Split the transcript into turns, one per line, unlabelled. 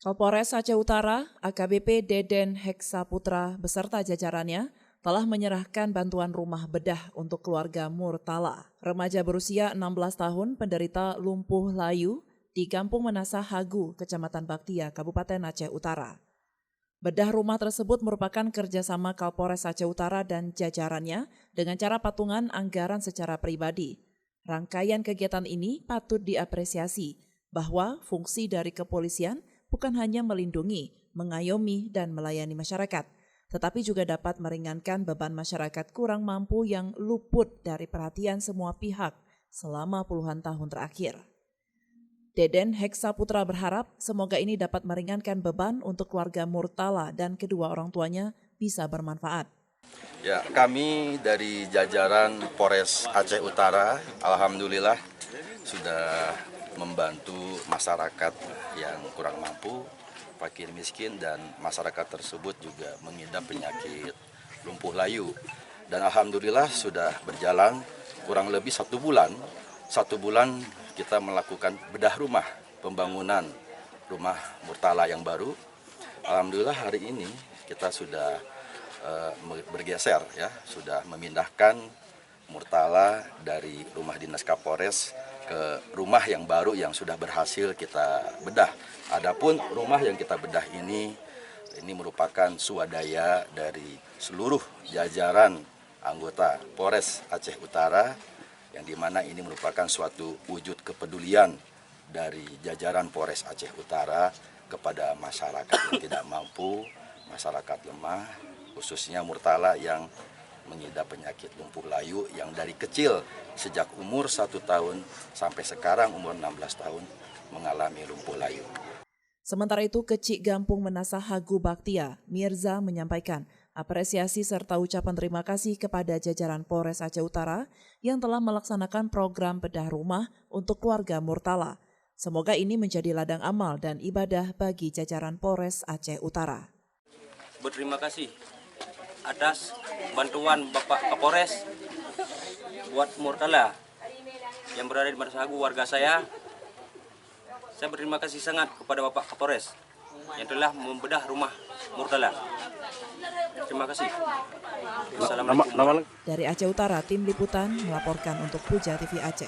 Kapolres Aceh Utara, AKBP Deden Heksaputra beserta jajarannya telah menyerahkan bantuan rumah bedah untuk keluarga Murtala. Remaja berusia 16 tahun penderita lumpuh layu di Kampung Menasah Hagu, Kecamatan Baktia, Kabupaten Aceh Utara. Bedah rumah tersebut merupakan kerjasama Kapolres Aceh Utara dan jajarannya dengan cara patungan anggaran secara pribadi. Rangkaian kegiatan ini patut diapresiasi bahwa fungsi dari kepolisian bukan hanya melindungi, mengayomi, dan melayani masyarakat, tetapi juga dapat meringankan beban masyarakat kurang mampu yang luput dari perhatian semua pihak selama puluhan tahun terakhir. Deden Heksaputra berharap semoga ini dapat meringankan beban untuk keluarga Murtala dan kedua orang tuanya bisa bermanfaat.
Ya, kami dari jajaran Polres Aceh Utara, alhamdulillah sudah membantu masyarakat yang kurang mampu, fakir miskin, dan masyarakat tersebut juga mengidap penyakit lumpuh layu. Dan alhamdulillah sudah berjalan kurang lebih 1 bulan. 1 bulan kita melakukan bedah rumah, pembangunan rumah Murtala yang baru. Alhamdulillah hari ini kita sudah bergeser, ya, sudah memindahkan Murtala dari rumah dinas Kapolres ke rumah yang baru yang sudah berhasil kita bedah. Adapun rumah yang kita bedah ini merupakan swadaya dari seluruh jajaran anggota Polres Aceh Utara, yang dimana ini merupakan suatu wujud kepedulian dari jajaran Polres Aceh Utara kepada masyarakat yang tidak mampu, masyarakat lemah, khususnya Murtala yang mengidap penyakit lumpuh layu yang dari kecil sejak umur 1 tahun sampai sekarang umur 16 tahun mengalami lumpuh layu.
Sementara itu, Kecik Kampung Menasah Hagu Baktia, Mirza, menyampaikan apresiasi serta ucapan terima kasih kepada jajaran Polres Aceh Utara yang telah melaksanakan program bedah rumah untuk keluarga Murtala. Semoga ini menjadi ladang amal dan ibadah bagi jajaran Polres Aceh Utara.
Berterima kasih atas bantuan Bapak Kapolres buat Murtala yang berada di Menasah Hagu, warga saya. Saya berterima kasih sangat kepada Bapak Kapolres yang telah membedah rumah Murtala. Terima kasih. Assalamualaikum.
Dari Aceh Utara, tim liputan melaporkan untuk Puja TV Aceh.